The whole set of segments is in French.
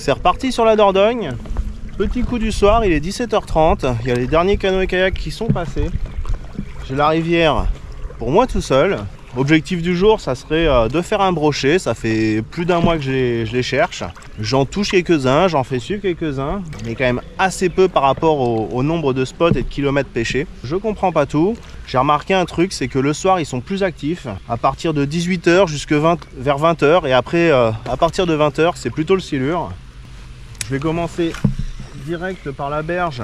C'est reparti sur la Dordogne. Petit coup du soir, il est 17h30. Il y a les derniers canoës et kayaks qui sont passés. J'ai la rivière pour moi tout seul. Objectif du jour, ça serait de faire un brochet. Ça fait plus d'un mois que je les cherche. J'en touche quelques-uns, j'en fais suivre quelques-uns, mais quand même assez peu par rapport au nombre de spots et de kilomètres pêchés. Je comprends pas tout. J'ai remarqué un truc, c'est que le soir ils sont plus actifs. À partir de 18h vers 20h, et après à partir de 20h, c'est plutôt le silure. Je vais commencer direct par la berge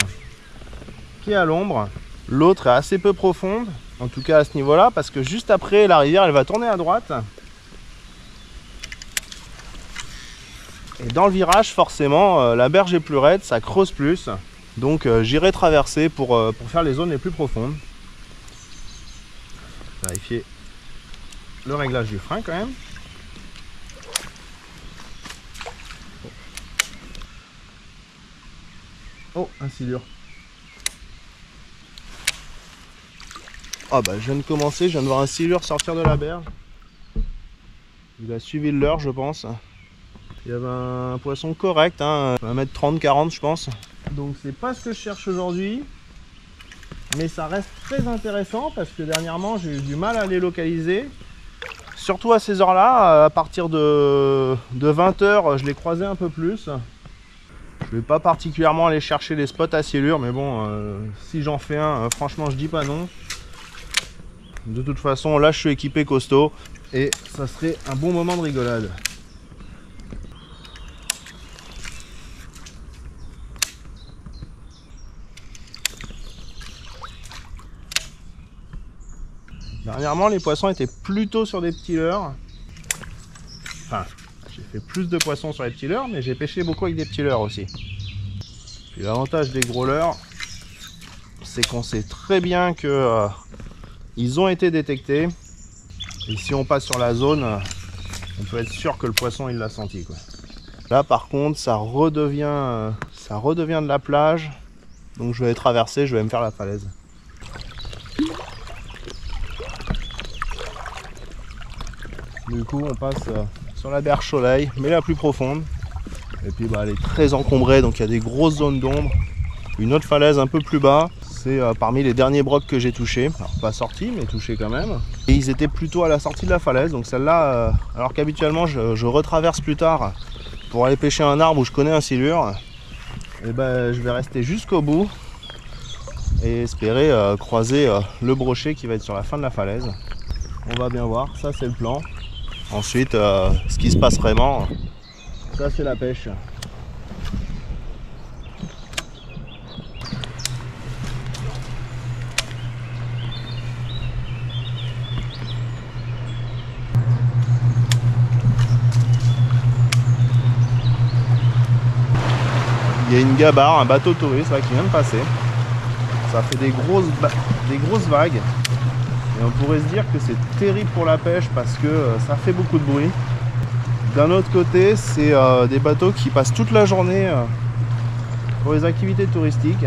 qui est à l'ombre. L'autre est assez peu profonde, en tout cas à ce niveau-là, parce que juste après la rivière elle va tourner à droite. Et dans le virage, forcément, la berge est plus raide, ça creuse plus. Donc j'irai traverser pour faire les zones les plus profondes. Vérifier le réglage du frein quand même. Oh, un silure. Ah bah je viens de commencer, je viens de voir un silure sortir de la berge. Il a suivi le leurre, je pense. Il y avait un poisson correct, hein, 1m30-40 je pense. Donc c'est pas ce que je cherche aujourd'hui. Mais ça reste très intéressant parce que dernièrement j'ai eu du mal à les localiser. Surtout à ces heures-là, à partir de 20h, je les croisais un peu plus. Je vais pas particulièrement aller chercher les spots à silure, mais bon, si j'en fais un, franchement je dis pas non. De toute façon, là je suis équipé costaud et ça serait un bon moment de rigolade. Dernièrement, les poissons étaient plutôt sur des petits leurres. Enfin, j'ai fait plus de poissons sur les petits leurres, mais j'ai pêché beaucoup avec des petits leurres aussi. Puis l'avantage des gros leurres, c'est qu'on sait très bien que ils ont été détectés. Et si on passe sur la zone, on peut être sûr que le poisson il l'a senti, quoi. Là par contre, ça redevient de la plage. Donc je vais traverser, je vais me faire la falaise. Du coup on passe sur la berge Soleil, mais la plus profonde. Et puis bah, elle est très encombrée, donc il y a des grosses zones d'ombre. Une autre falaise un peu plus bas, c'est parmi les derniers brocs que j'ai touchés. Alors pas sortis, mais touchés quand même. Et ils étaient plutôt à la sortie de la falaise, donc celle-là, alors qu'habituellement je retraverse plus tard pour aller pêcher un arbre où je connais un silure, et ben je vais rester jusqu'au bout et espérer croiser le brochet qui va être sur la fin de la falaise. On va bien voir, ça c'est le plan. Ensuite, ce qui se passe vraiment, ça c'est la pêche. Il y a une gabarre, un bateau touriste là, qui vient de passer. Ça fait des grosses vagues. Et on pourrait se dire que c'est terrible pour la pêche parce que ça fait beaucoup de bruit. D'un autre côté, c'est des bateaux qui passent toute la journée pour les activités touristiques.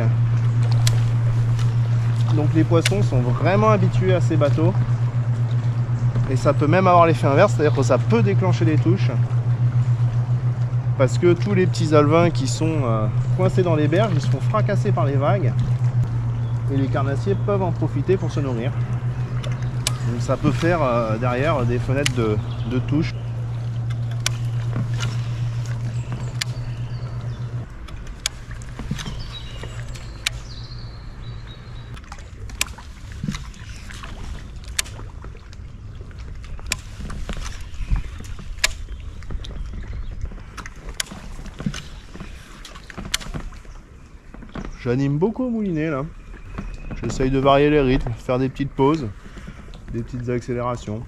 Donc les poissons sont vraiment habitués à ces bateaux. Et ça peut même avoir l'effet inverse, c'est-à-dire que ça peut déclencher des touches. Parce que tous les petits alevins qui sont coincés dans les berges, ils se font fracasser par les vagues. Et les carnassiers peuvent en profiter pour se nourrir. Donc ça peut faire derrière des fenêtres de touche. J'anime beaucoup au moulinet là. J'essaye de varier les rythmes, faire des petites pauses, des petites accélérations.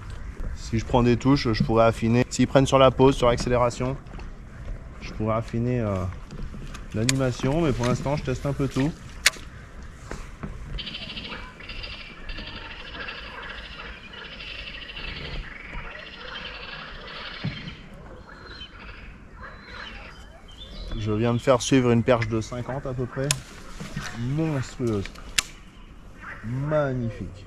Si je prends des touches, je pourrais affiner. S'ils prennent sur la pause, sur l'accélération, je pourrais affiner l'animation, mais pour l'instant je teste un peu tout. Je viens de faire suivre une perche de 50 à peu près. Monstrueuse. Magnifique.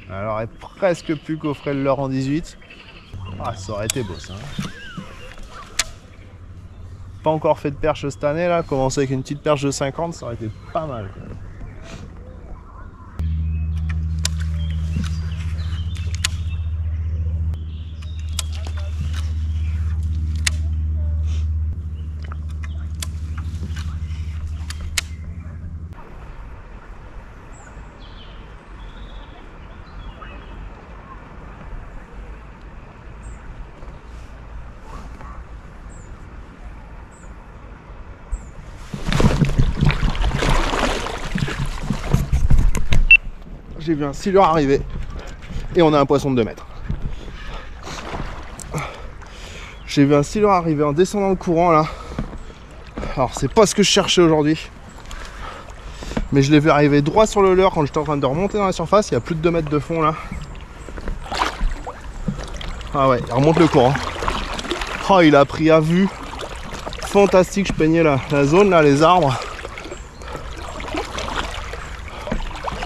Alors elle est presque plus qu'offrait le leurre en 18. Ah, ça aurait été beau ça. pas encore fait de perche cette année là, commencer avec une petite perche de 50, ça aurait été pas mal. J'ai vu un silure arriver et on a un poisson de 2 mètres. J'ai vu un silure arriver en descendant le courant là. Alors c'est pas ce que je cherchais aujourd'hui, mais je l'ai vu arriver droit sur le leurre quand j'étais en train de remonter dans la surface. Il y a plus de 2 mètres de fond là. Ah ouais, il remonte le courant. Oh, il a pris à vue. Fantastique, je peignais la zone là, les arbres.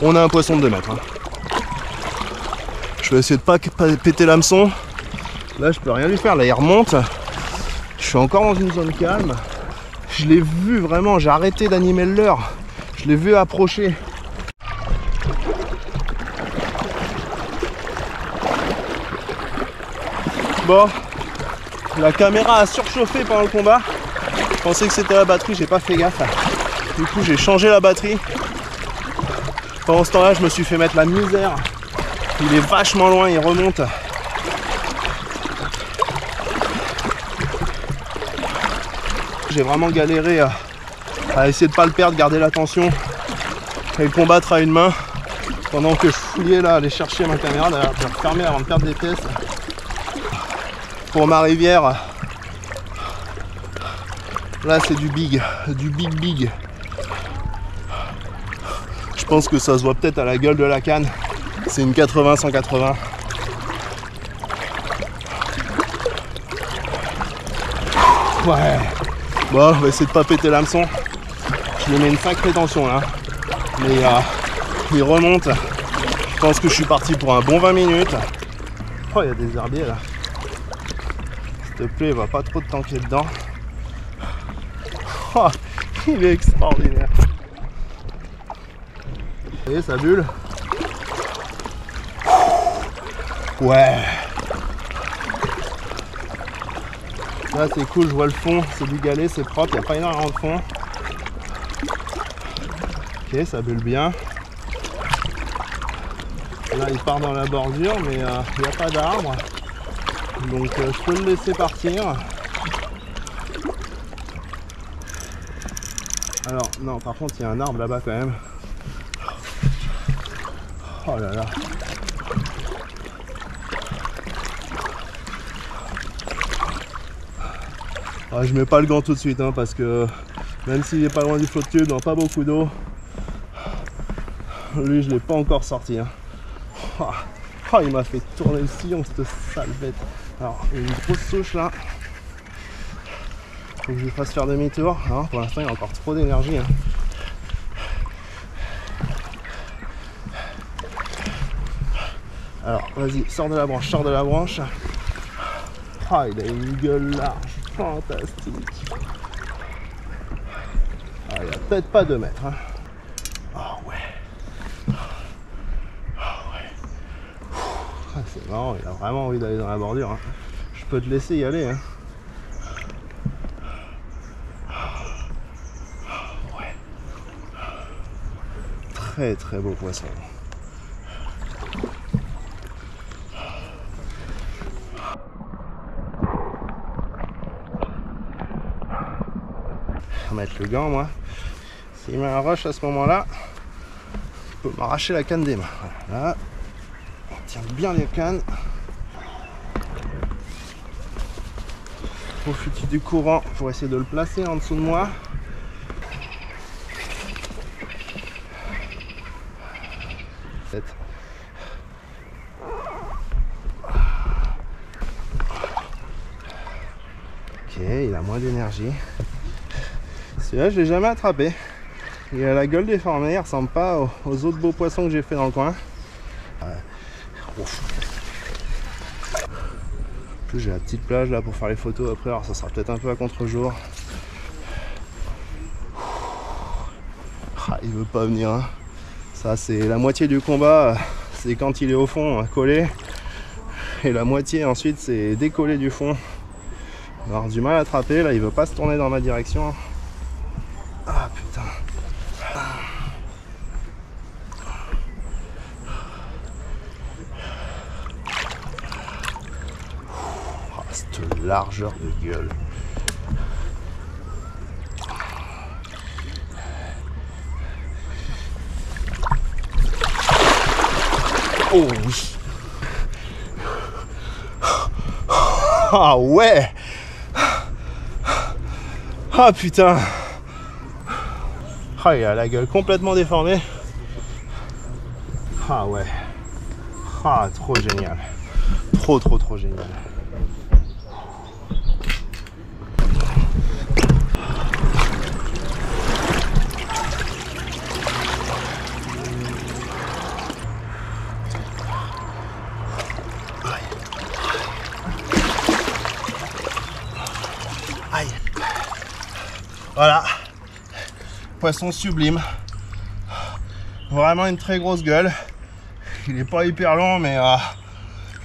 On a un poisson de 2 mètres. Hein. Je vais essayer de pas péter l'hameçon. Là, je peux rien lui faire. Là, il remonte. Je suis encore dans une zone calme. Je l'ai vu vraiment. J'ai arrêté d'animer le leurre. Je l'ai vu approcher. Bon, la caméra a surchauffé pendant le combat. Je pensais que c'était la batterie. J'ai pas fait gaffe. Du coup, j'ai changé la batterie. Pendant ce temps-là, je me suis fait mettre la misère. Il est vachement loin, il remonte. J'ai vraiment galéré à essayer de ne pas le perdre, garder l'attention et le combattre à une main. Pendant que je fouillais là, aller chercher ma caméra. D'ailleurs, je vais refermer avant de perdre des pièces. Pour ma rivière, là c'est du big. Je pense que ça se voit peut-être à la gueule de la canne. C'est une 80-180. Ouais. Bon, on va essayer de pas péter l'hameçon. Je lui mets une sacrée tension là. Mais il remonte. Je pense que je suis parti pour un bon 20 minutes. Oh, il y a des herbiers là. S'il te plaît, va pas trop te tanker dedans. Oh, il est extraordinaire. Vous voyez, ça bulle. Ouais. Là c'est cool, je vois le fond, c'est du galet, c'est propre, il n'y a pas énormément de fond. Ok, ça bulle bien. Là il part dans la bordure, mais il n'y a pas d'arbre. Donc je peux le laisser partir. Alors non, par contre il y a un arbre là-bas quand même. Oh là là. Ah, je mets pas le gant tout de suite hein, parce que même s'il est pas loin du flot de tube, dans pas beaucoup d'eau, lui je l'ai pas encore sorti. Hein. Oh, il m'a fait tourner le sillon cette sale bête. Alors il y a une grosse souche là. Faut que je lui fasse faire demi-tour. Hein, pour l'instant il a encore trop d'énergie. Hein. Alors vas-y, sors de la branche, sors de la branche. Ah, il a une gueule large, fantastique. Ah, il a peut-être pas 2 mètres. Hein. Oh ouais. Oh ouais. Ah, c'est marrant, il a vraiment envie d'aller dans la bordure. Hein. Je peux te laisser y aller. Hein. Ouais. Très très beau poisson. Mettre le gant, moi s'il met un rush à ce moment là, il peut m'arracher la canne des mains. Voilà. On tient bien les cannes, profite du courant pour essayer de le placer en dessous de moi. Ok, il a moins d'énergie. Celui-là, je l'ai jamais attrapé. Il a la gueule déformée, il ressemble pas aux autres beaux poissons que j'ai fait dans le coin. En plus, j'ai la petite plage là pour faire les photos après, alors ça sera peut-être un peu à contre-jour. Ah, il veut pas venir, hein. Ça c'est la moitié du combat, c'est quand il est au fond collé, et la moitié ensuite c'est décollé du fond. Il va avoir du mal à attraper, là il veut pas se tourner dans ma direction. Ah putain. Oh, cette largeur de gueule. Oh oui. Ah ouais. Ah putain. Ah, il a la gueule complètement déformée. Ah ouais. Ah, trop génial. Trop génial. Aïe. Voilà. Poisson sublime. Vraiment une très grosse gueule. Il n'est pas hyper long, mais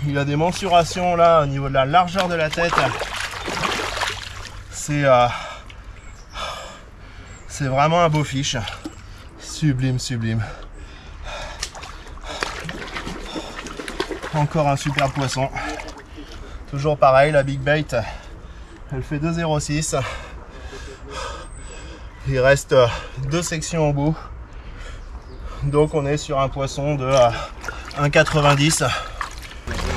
il a des mensurations là au niveau de la largeur de la tête. C'est vraiment un beau fiche. Sublime, sublime. Encore un super poisson. Toujours pareil, la big bait, elle fait 2,06. Il reste 2 sections au bout. Donc on est sur un poisson de 1,90.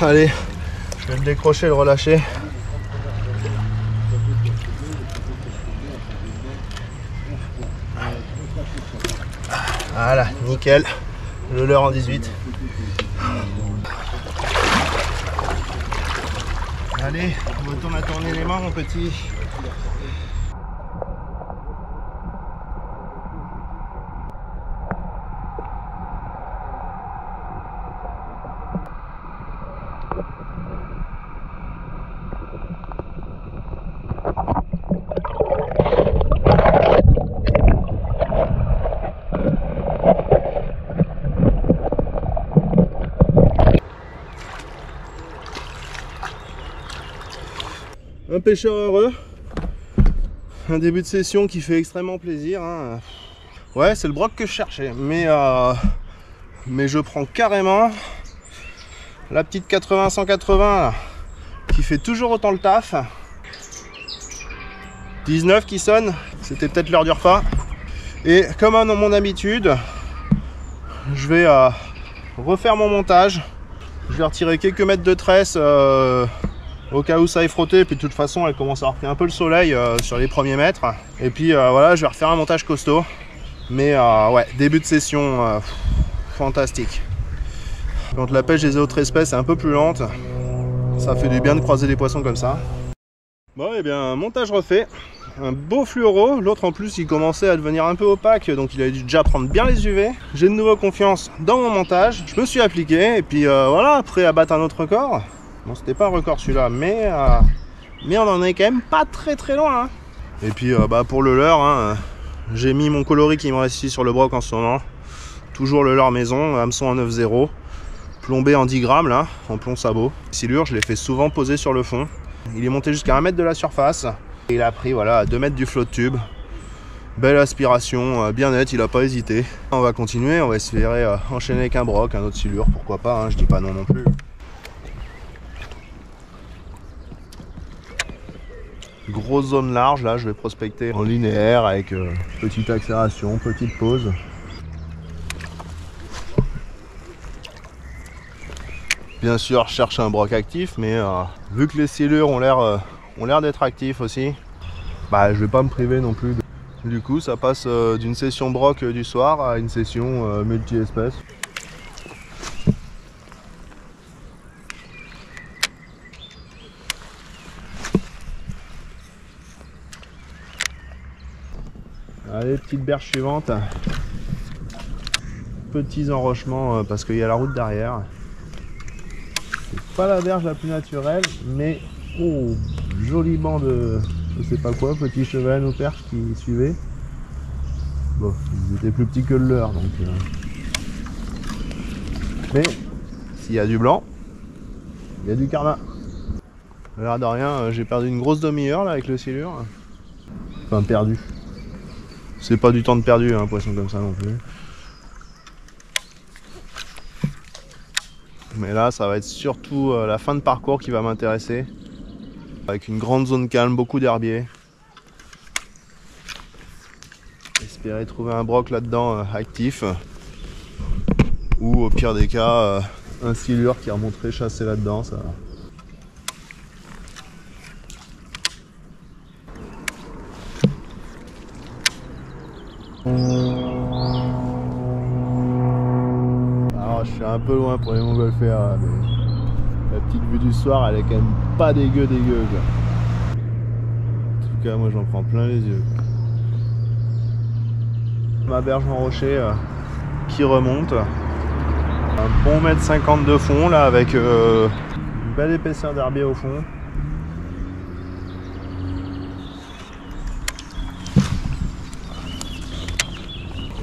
Allez, je vais le décrocher, le relâcher. Voilà, nickel. Le leurre en 18. Allez, retourne à tourner les mains mon petit. Un pêcheur heureux, un début de session qui fait extrêmement plaisir, hein. Ouais, c'est le broc que je cherchais, mais je prends carrément la petite 80-180 là, qui fait toujours autant le taf. 19 qui sonne, c'était peut-être l'heure du repas. Et comme à mon habitude, je vais refaire mon montage. Je vais retirer quelques mètres de tresse au cas où ça aille frotter, puis de toute façon elle commence à avoir pris un peu le soleil sur les premiers mètres, et puis voilà, je vais refaire un montage costaud, mais ouais, début de session fantastique. Quand la pêche des autres espèces est un peu plus lente, ça fait du bien de croiser des poissons comme ça. Bon, et bien montage refait, un beau fluoro, l'autre en plus il commençait à devenir un peu opaque, donc il a dû déjà prendre bien les UV. J'ai de nouveau confiance dans mon montage, je me suis appliqué, et puis voilà, prêt à battre un autre record. Bon, c'était pas un record celui-là, mais on en est quand même pas très loin, hein. Et puis pour le leurre, hein, j'ai mis mon coloris qui me reste ici sur le broc en ce moment. Toujours le leurre maison, hameçon en 9,0, plombé en 10 grammes là, en plomb sabot. Silure, je l'ai fait souvent poser sur le fond. Il est monté jusqu'à 1 mètre de la surface. Et il a pris voilà, à 2 mètres du flot de tube. Belle aspiration, bien nette, il a pas hésité. On va continuer, on va espérer enchaîner avec un broc, un autre silure, pourquoi pas, hein, je dis pas non plus. Grosse zone large, là je vais prospecter en linéaire avec petite accélération, petite pause. Bien sûr je cherche un broc actif, mais vu que les silures ont l'air d'être actifs aussi, je vais pas me priver non plus. Du coup ça passe d'une session broc du soir à une session multi-espèces. Allez, petite berge suivante. Petits enrochements parce qu'il y a la route derrière. C'est pas la berge la plus naturelle, mais oh, joli banc de je sais pas quoi, petit cheval ou perche qui suivait. Bon, ils étaient plus petits que le leur, donc... Mais, s'il y a du blanc, il y a du karma. L'air de rien, j'ai perdu une grosse demi-heure là avec le silure. Enfin, perdu. C'est pas du temps de perdu, un poisson comme ça non plus. Mais là, ça va être surtout la fin de parcours qui va m'intéresser. Avec une grande zone calme, beaucoup d'herbiers. Espérer trouver un broc là-dedans actif. Ou au pire des cas, un silure qui remonterait chasser là-dedans. Ça. Alors je suis un peu loin pour les montgolfières, mais la petite vue du soir elle est quand même pas dégueu quoi. En tout cas moi j'en prends plein les yeux quoi. Ma berge en rocher qui remonte. Un bon mètre 50 de fond là avec une belle épaisseur d'herbier au fond.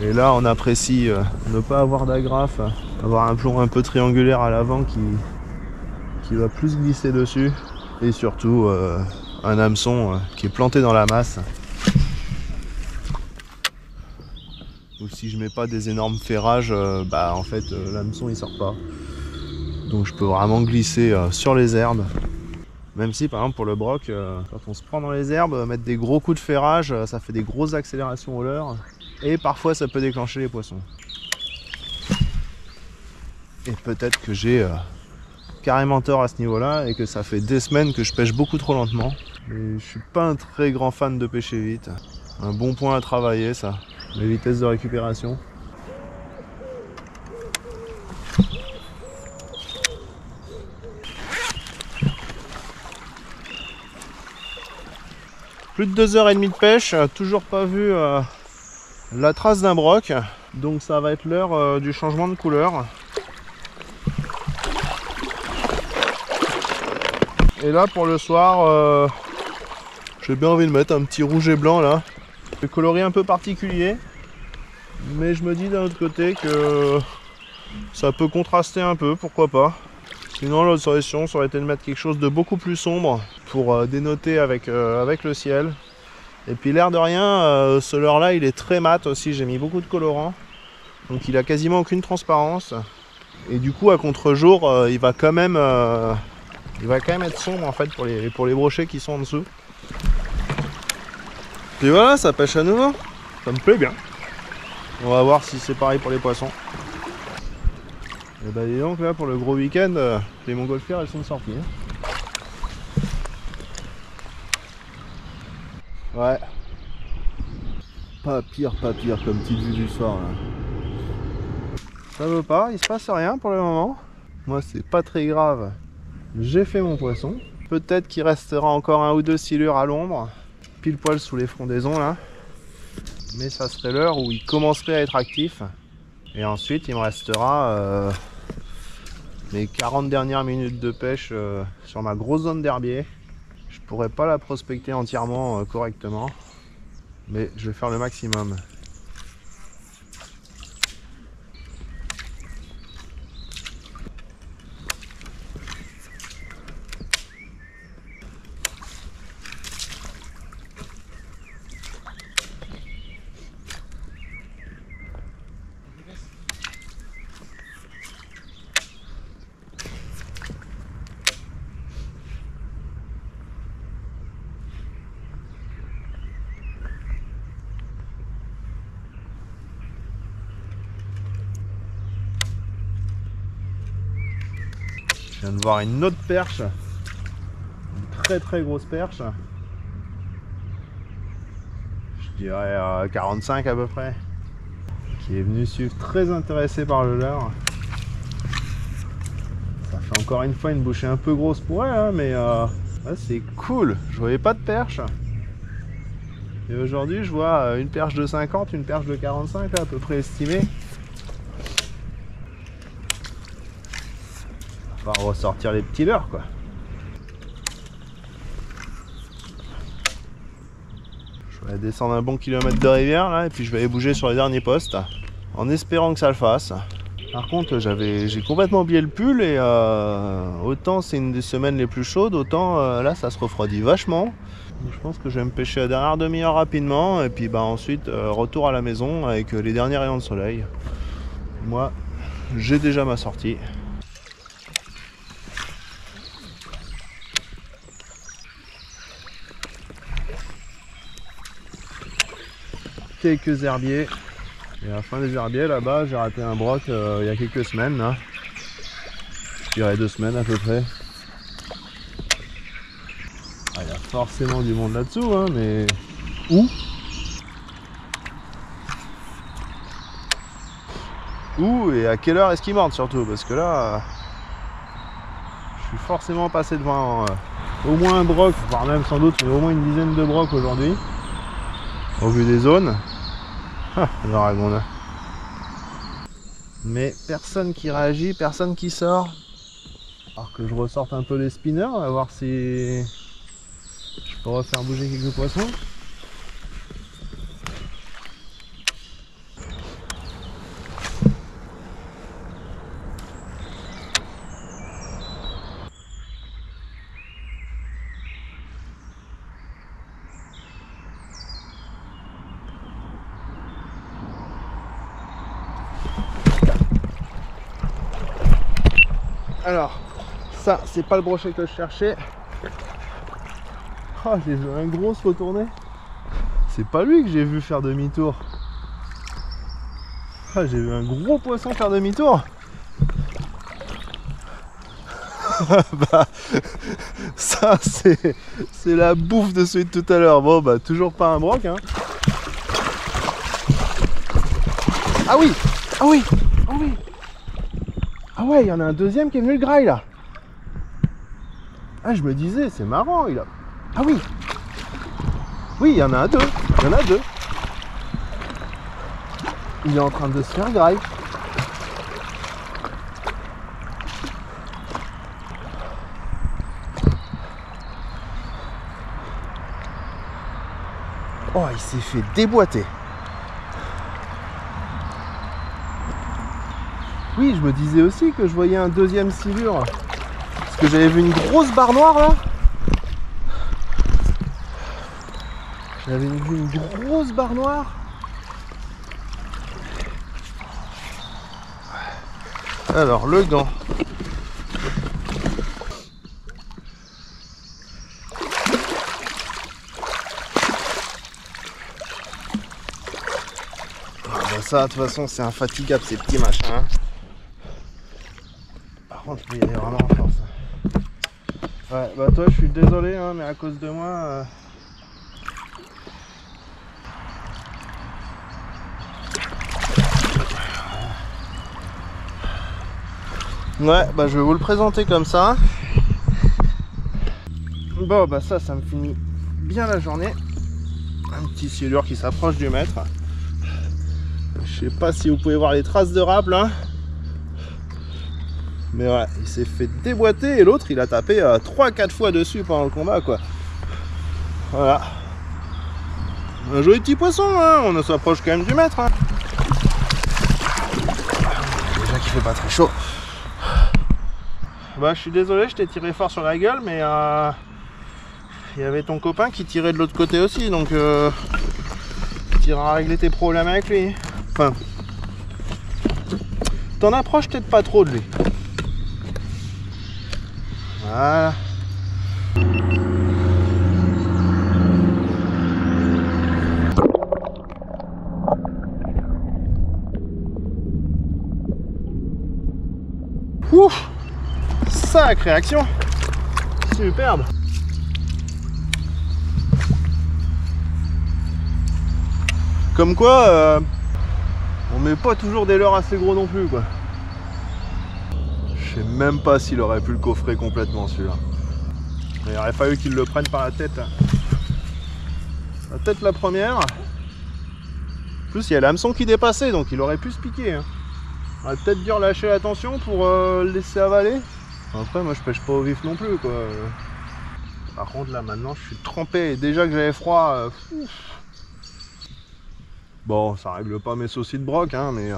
Et là on apprécie ne pas avoir d'agrafe, avoir un plomb un peu triangulaire à l'avant qui va plus glisser dessus. Et surtout un hameçon qui est planté dans la masse. Ou si je mets pas des énormes ferrages, bah en fait l'hameçon il sort pas. Donc je peux vraiment glisser sur les herbes. Même si par exemple pour le broc, quand on se prend dans les herbes, mettre des gros coups de ferrage, ça fait des grosses accélérations au leurre. Et parfois ça peut déclencher les poissons. Et peut-être que j'ai carrément tort à ce niveau-là et que ça fait des semaines que je pêche beaucoup trop lentement. Et je suis pas un très grand fan de pêcher vite. Un bon point à travailler ça, les vitesses de récupération. Plus de 2h30 de pêche, toujours pas vu la trace d'un broc, donc ça va être l'heure du changement de couleur. Et là pour le soir, j'ai bien envie de mettre un petit rouge et blanc là. Le coloris un peu particulier, mais je me dis d'un autre côté que ça peut contraster un peu, pourquoi pas. Sinon l'autre solution ça aurait été de mettre quelque chose de beaucoup plus sombre pour dénoter avec le ciel. Et puis l'air de rien, ce leurre là il est très mat aussi, j'ai mis beaucoup de colorant. Donc il a quasiment aucune transparence. Et du coup à contre-jour il va quand même être sombre en fait pour les brochets qui sont en dessous. Puis voilà, ça pêche à nouveau. Ça me plaît bien. On va voir si c'est pareil pour les poissons. Et bah dis donc là pour le gros week-end, les montgolfières elles sont sorties. Ouais. Pas pire comme petite vue du soir là. Ça veut pas, il se passe rien pour le moment. Moi c'est pas très grave. J'ai fait mon poisson. Peut-être qu'il restera encore un ou deux silures à l'ombre. Pile poil sous les frondaisons là. Mais ça serait l'heure où il commencerait à être actif. Et ensuite il me restera les 40 dernières minutes de pêche sur ma grosse zone d'herbier. Je pourrais pas la prospecter entièrement correctement, mais je vais faire le maximum. Je viens de voir une autre perche, une très grosse perche. Je dirais 45 à peu près, qui est venue suivre, très intéressée par le leurre. Ça fait encore une fois une bouchée un peu grosse pour elle, hein, mais ouais, c'est cool. Je voyais pas de perche. Et aujourd'hui je vois une perche de 50, une perche de 45 là, à peu près estimée. On va ressortir les petits leurres quoi. Je vais descendre un bon kilomètre de rivière là et puis je vais aller bouger sur les derniers postes en espérant que ça le fasse. Par contre j'ai complètement oublié le pull et autant c'est une des semaines les plus chaudes, autant là ça se refroidit vachement. Je pense que je vais me pêcher la dernière demi-heure rapidement et puis ensuite retour à la maison avec les derniers rayons de soleil. Moi j'ai déjà ma sortie. Quelques herbiers et à la fin des herbiers là-bas j'ai raté un broc il y a quelques semaines là. Je dirais 2 semaines à peu près. Il y a forcément du monde là-dessous hein, mais où et à quelle heure est-ce qu'ils mordent surtout, parce que là je suis forcément passé devant au moins un broc, voire même sans doute mais au moins une dizaine de brocs aujourd'hui au vu des zones. Le dragon. Mais personne qui réagit, personne qui sort. Alors que je ressorte un peu les spinners, on va voir si je peux refaire bouger quelques poissons. Alors, ça, c'est pas le brochet que je cherchais. Oh, j'ai vu un gros se retourner. C'est pas lui que j'ai vu faire demi-tour. Ah, j'ai vu un gros poisson faire demi-tour. Ça, c'est la bouffe de celui de tout à l'heure. Bon, toujours pas un broc, hein. Ah oui, ah oui, ah oui. Ah ouais, il y en a un deuxième qui est venu le graille là. Ah, je me disais, c'est marrant, il a... Ah oui. Oui, il y en a deux. Il y en a deux. Il est en train de se faire graille. Oh, il s'est fait déboîter. Oui, je me disais aussi que je voyais un deuxième silure. Parce que j'avais vu une grosse barre noire là. J'avais vu une grosse barre noire. Alors, le gant. Ça, de toute façon, c'est infatigable ces petits machins. Hein. Par contre, je vais y aller vraiment en force. Ouais, toi, je suis désolé, hein, mais à cause de moi. Ouais, je vais vous le présenter comme ça. Bon, ça me finit bien la journée. Un petit silure qui s'approche du mètre. Je sais pas si vous pouvez voir les traces de râpe là. Mais ouais, il s'est fait déboîter et l'autre il a tapé 3-4 fois dessus pendant le combat quoi. Voilà. Un joli petit poisson, hein. On s'approche quand même du mètre. Hein. Déjà qu'il fait pas très chaud. Je suis désolé, je t'ai tiré fort sur la gueule, mais il y avait ton copain qui tirait de l'autre côté aussi, donc tu iras régler tes problèmes avec lui. Enfin, t'en approches peut-être pas trop de lui. Voilà. Ouf, sacrée action. Superbe. Comme quoi, on met pas toujours des leurres assez gros non plus quoi. Je sais même pas s'il aurait pu le coffrer complètement celui-là. Il aurait fallu qu'il le prenne par la tête. La tête la première. En plus il y a l'hameçon qui dépassait donc il aurait pu se piquer. Hein. On va peut-être dû relâcher la tension pour le laisser avaler. Après moi je pêche pas au vif non plus quoi. Par contre là maintenant je suis trempé. Déjà que j'avais froid. Bon, ça règle pas mes soucis de broc, hein, mais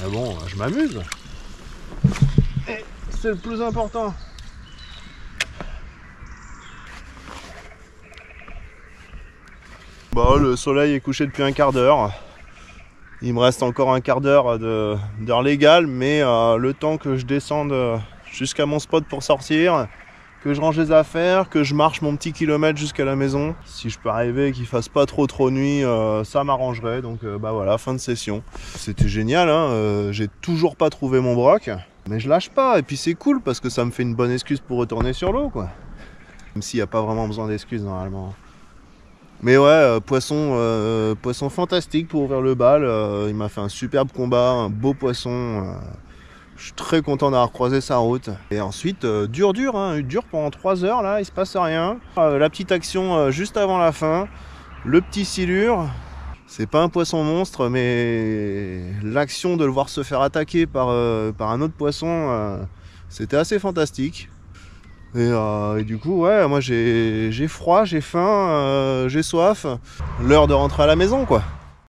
bon, je m'amuse. Et c'est le plus important. Bon, le soleil est couché depuis un quart d'heure. Il me reste encore un quart d'heure d'heure légale, mais le temps que je descende jusqu'à mon spot pour sortir, que je range les affaires, que je marche mon petit kilomètre jusqu'à la maison. Si je peux arriver qu'il fasse pas trop nuit, ça m'arrangerait. Donc bah voilà, fin de session. C'était génial, hein, j'ai toujours pas trouvé mon broc, mais je lâche pas. Et puis c'est cool parce que ça me fait une bonne excuse pour retourner sur l'eau, quoi. Même s'il n'y a pas vraiment besoin d'excuses normalement. Mais ouais, poisson fantastique pour ouvrir le bal. Il m'a fait un superbe combat, un beau poisson. Je suis très content d'avoir croisé sa route. Et ensuite, dur pendant 3 heures, là, il se passe rien. La petite action juste avant la fin, le petit silure. C'est pas un poisson monstre, mais l'action de le voir se faire attaquer par un autre poisson, c'était assez fantastique. Et du coup, ouais, moi j'ai froid, j'ai faim, j'ai soif. L'heure de rentrer à la maison, quoi.